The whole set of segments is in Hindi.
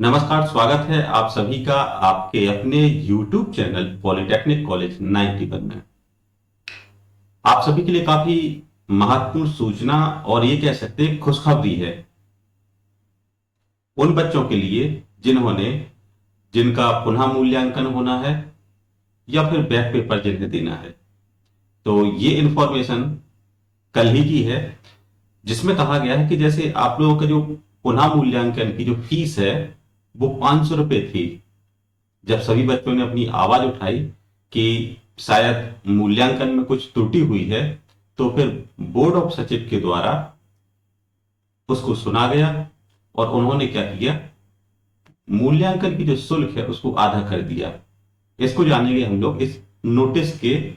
नमस्कार, स्वागत है आप सभी का आपके अपने YouTube चैनल पॉलिटेक्निक कॉलेज 91 में। आप सभी के लिए काफी महत्वपूर्ण सूचना और ये कह सकते हैं खुशखबरी है उन बच्चों के लिए जिनका पुनः मूल्यांकन होना है या फिर बैक पेपर जिन्हें देना है। तो ये इंफॉर्मेशन कल ही की है, जिसमें कहा गया है कि जैसे आप लोगों का जो पुनः मूल्यांकन की जो फीस है वो 500 रुपए थी। जब सभी बच्चों ने अपनी आवाज उठाई कि शायद मूल्यांकन में कुछ त्रुटि हुई है, तो फिर बोर्ड ऑफ सचिव के द्वारा उसको सुना गया और उन्होंने क्या किया, मूल्यांकन की जो शुल्क है उसको आधा कर दिया। इसको जानेंगे हम लोग इस नोटिस के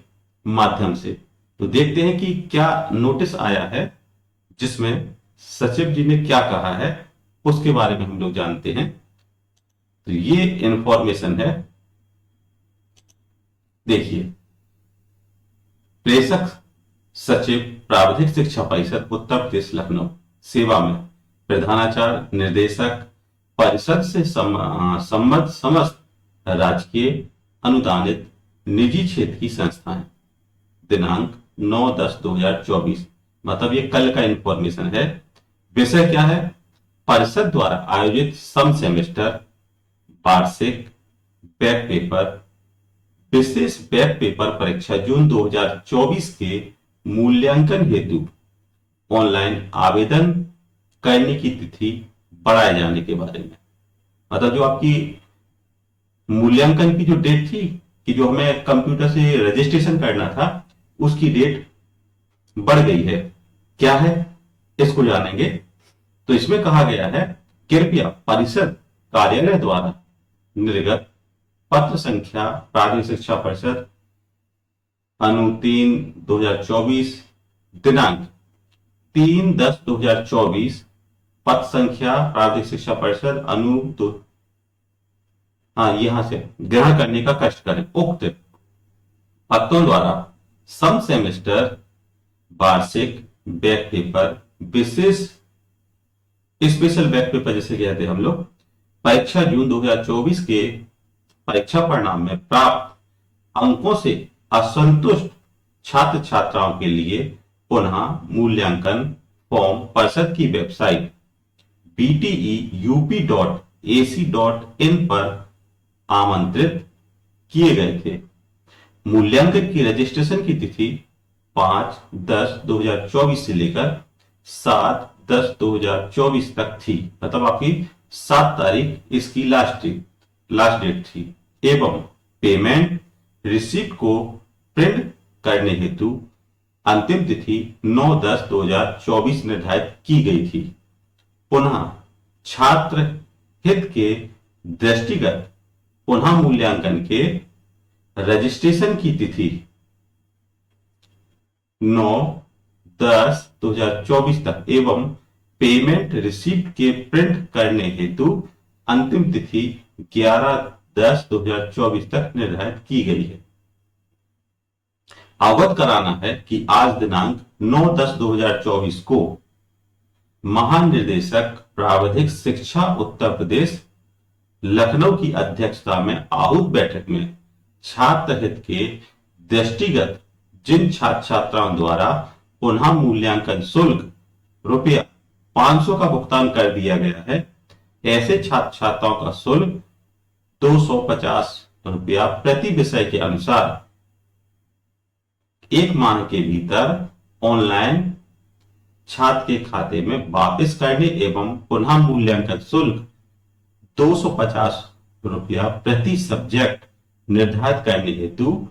माध्यम से। तो देखते हैं कि क्या नोटिस आया है जिसमें सचिव जी ने क्या कहा है, उसके बारे में हम लोग जानते हैं। तो ये इंफॉर्मेशन है, देखिए। प्रेषक सचिव प्राविधिक शिक्षा परिषद उत्तर प्रदेश लखनऊ सेवा में प्रधानाचार्य निर्देशक परिषद से संबद्ध समस्त राजकीय अनुदानित निजी क्षेत्र की संस्थाएं। दिनांक 9/10/2024, मतलब ये कल का इंफॉर्मेशन है। विषय क्या है? परिषद द्वारा आयोजित सम सेमेस्टर वार्षिक बैक पेपर विशेष बैक पेपर परीक्षा जून 2024 के मूल्यांकन हेतु ऑनलाइन आवेदन करने की तिथि बढ़ाए जाने के बारे में। मतलब जो आपकी मूल्यांकन की जो डेट थी कि जो हमें कंप्यूटर से रजिस्ट्रेशन करना था, उसकी डेट बढ़ गई है। क्या है, इसको जानेंगे। तो इसमें कहा गया है, कृपया परिषद कार्यालय द्वारा निर्गत पत्र संख्या प्राथमिक शिक्षा परिषद अनु 3/2024 दिनांक 3/10/2024 पत्र संख्या प्राथमिक शिक्षा परिषद अनु दो यहां से ग्रहण करने का कष्ट करें। उक्त पत्रों द्वारा सम सेमेस्टर वार्षिक बैक पेपर विशेष स्पेशल बैक पेपर जैसे कहते हैं हम लोग, परीक्षा जून 2024 के परीक्षा परिणाम में प्राप्त अंकों से असंतुष्ट छात्र छात्राओं के लिए पुनः मूल्यांकन फॉर्म परिषद की वेबसाइट bteup.ac.in पर आमंत्रित किए गए थे। मूल्यांकन की रजिस्ट्रेशन की तिथि 5/10/2024 से लेकर 7/10/2024 तक थी। मतलब आपकी 7 तारीख इसकी लास्ट डेट थी। एवं पेमेंट रिसिप्ट को प्रिंट करने हेतु अंतिम तिथि 9/10/2024 निर्धारित की गई थी। पुनः छात्र हित के दृष्टिगत पुनः मूल्यांकन के रजिस्ट्रेशन की तिथि 9/10/2024 तक एवं पेमेंट रिसिप्ट के प्रिंट करने हेतु अंतिम तिथि 11/10/2024 तक निर्धारित की गई है। अवगत कराना है कि आज दिनांक 9/10/2024 को महानिदेशक प्राविधिक शिक्षा उत्तर प्रदेश लखनऊ की अध्यक्षता में आहूत बैठक में छात्र हित के दृष्टिगत जिन छात्र छात्राओं द्वारा पुनः मूल्यांकन शुल्क रुपया 500 का भुगतान कर दिया गया है, ऐसे छात्र छात्राओं का शुल्क 250 रुपया प्रति विषय के अनुसार एक माह के भीतर ऑनलाइन छात्र के खाते में वापस करने एवं पुनः मूल्यांकन शुल्क 250 रुपया प्रति सब्जेक्ट निर्धारित करने हेतु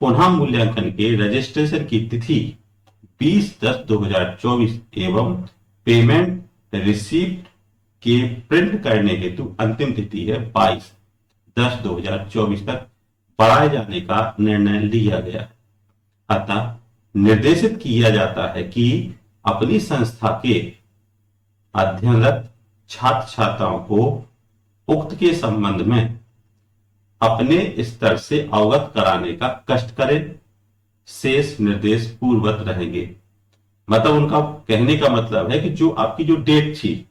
पुनः मूल्यांकन के रजिस्ट्रेशन की तिथि 20/10/2024 एवं पेमेंट रिसीप्ट के प्रिंट करने हेतु अंतिम तिथि है 22/10/2024 तक बढ़ाए जाने का निर्णय लिया गया। अतः निर्देशित किया जाता है कि अपनी संस्था के अध्ययनरत छात्र छात्राओं को उक्त के संबंध में अपने स्तर से अवगत कराने का कष्ट करें। शेष निर्देश पूर्ववत रहेंगे। मतलब उनका कहने का मतलब है कि जो आपकी जो डेट थी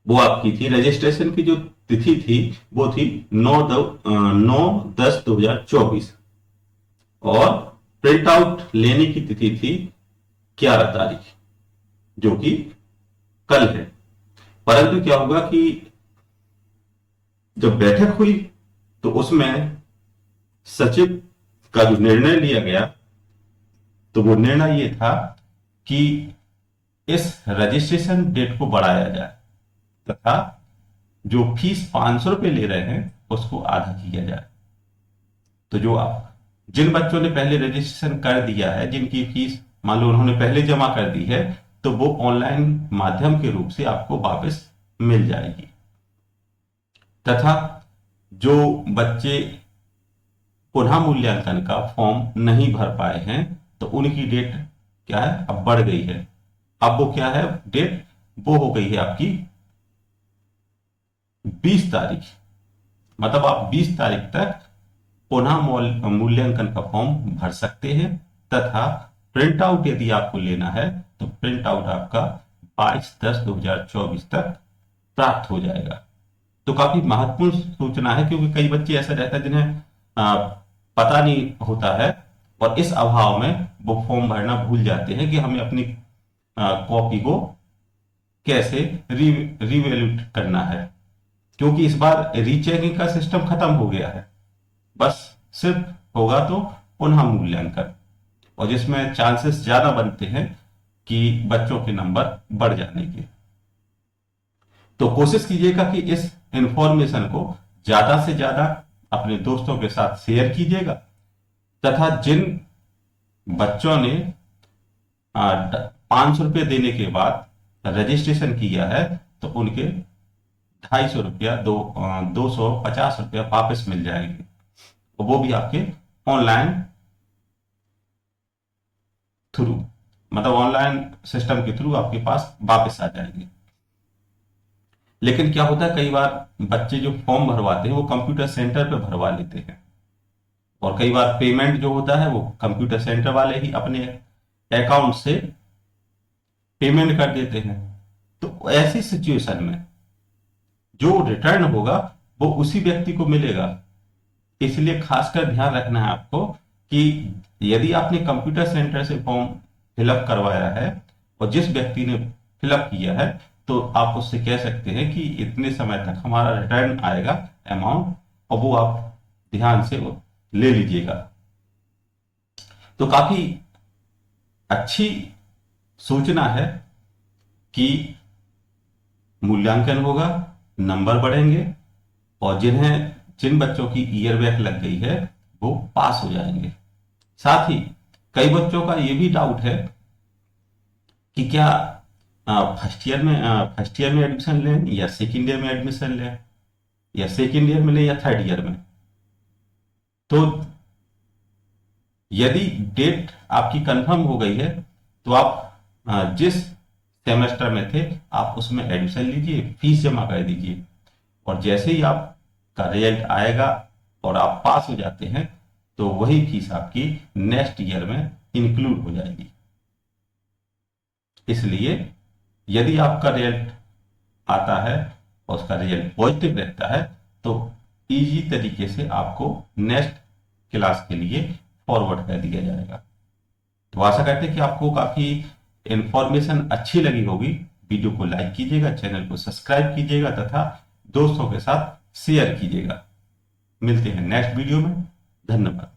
वो आपकी थी, रजिस्ट्रेशन की जो तिथि थी वो थी 9/10/2024, और प्रिंट आउट लेने की तिथि थी 11 तारीख, जो कि कल है। परंतु क्या होगा कि जब बैठक हुई तो उसमें सचिव का जो निर्णय लिया गया, तो वो निर्णय ये था कि इस रजिस्ट्रेशन डेट को बढ़ाया जाए तथा जो फीस 500 रुपए ले रहे हैं उसको आधा किया जाए। तो जो आप जिन बच्चों ने पहले रजिस्ट्रेशन कर दिया है, जिनकी फीस मान लो उन्होंने पहले जमा कर दी है, तो वो ऑनलाइन माध्यम के रूप से आपको वापस मिल जाएगी। तथा जो बच्चे पुनः मूल्यांकन का फॉर्म नहीं भर पाए हैं, तो उनकी डेट क्या है, अब बढ़ गई है। अब वो क्या है डेट, वो हो गई है आपकी 20 तारीख। मतलब आप 20 तारीख तक पुनः मूल्यांकन का फॉर्म भर सकते हैं, तथा प्रिंट आउट यदि आपको लेना है तो प्रिंट आउट आपका 22/10/2024 तक प्राप्त हो जाएगा। तो काफी महत्वपूर्ण सूचना है, क्योंकि कई बच्चे ऐसा रहता है जिन्हें पता नहीं होता है, और इस अभाव में वो फॉर्म भरना भूल जाते हैं कि हमें अपनी कॉपी को कैसे रिवैल्यूट करना है। क्योंकि इस बार रीचेकिंग का सिस्टम खत्म हो गया है, बस सिर्फ होगा तो पुनः मूल्यांकन, और जिसमें चांसेस ज्यादा बनते हैं कि बच्चों के नंबर बढ़ जाने के। तो कोशिश कीजिएगा कि इस इंफॉर्मेशन को ज्यादा से ज्यादा अपने दोस्तों के साथ शेयर कीजिएगा, तथा जिन बच्चों ने 500 रुपये देने के बाद रजिस्ट्रेशन किया है, तो उनके 250 रुपया 250 रुपया वापस मिल जाएंगे, और वो भी आपके ऑनलाइन थ्रू, मतलब ऑनलाइन सिस्टम के थ्रू आपके पास वापस आ जाएंगे। लेकिन क्या होता है, कई बार बच्चे जो फॉर्म भरवाते हैं वो कंप्यूटर सेंटर पे भरवा लेते हैं, और कई बार पेमेंट जो होता है वो कंप्यूटर सेंटर वाले ही अपने अकाउंट से पेमेंट कर देते हैं। तो ऐसी सिचुएशन में जो रिटर्न होगा वो उसी व्यक्ति को मिलेगा। इसलिए खासकर ध्यान रखना है आपको कि यदि आपने कंप्यूटर सेंटर से फॉर्म फिलअप करवाया है और जिस व्यक्ति ने फिलअप किया है, तो आप उससे कह सकते हैं कि इतने समय तक हमारा रिटर्न आएगा अमाउंट, और वो आप ध्यान से ले लीजिएगा। तो काफी अच्छी सूचना है कि मूल्यांकन होगा, नंबर बढ़ेंगे, और जिन बच्चों की ईयर बैक लग गई है वो पास हो जाएंगे। साथ ही कई बच्चों का ये भी डाउट है कि क्या फर्स्ट ईयर में एडमिशन लें या सेकेंड ईयर में एडमिशन लें, या सेकेंड ईयर में लें या थर्ड ईयर में। तो यदि डेट आपकी कंफर्म हो गई है तो आप जिस सेमेस्टर में थे आप उसमें एडमिशन लीजिए, फीस जमा कर दीजिए, और जैसे ही आपका रिजल्ट आएगा और आप पास हो जाते हैं, तो वही फीस आपकी नेक्स्ट ईयर में इंक्लूड हो जाएगी। इसलिए यदि आपका रिजल्ट आता है और उसका रिजल्ट पॉजिटिव रहता है, तो इजी तरीके से आपको नेक्स्ट क्लास के लिए फॉरवर्ड कर दिया जाएगा। तो आशा करते हैं कि आपको काफी इंफॉर्मेशन अच्छी लगी होगी। वीडियो को लाइक कीजिएगा, चैनल को सब्सक्राइब कीजिएगा, तथा दोस्तों के साथ शेयर कीजिएगा। मिलते हैं नेक्स्ट वीडियो में। धन्यवाद।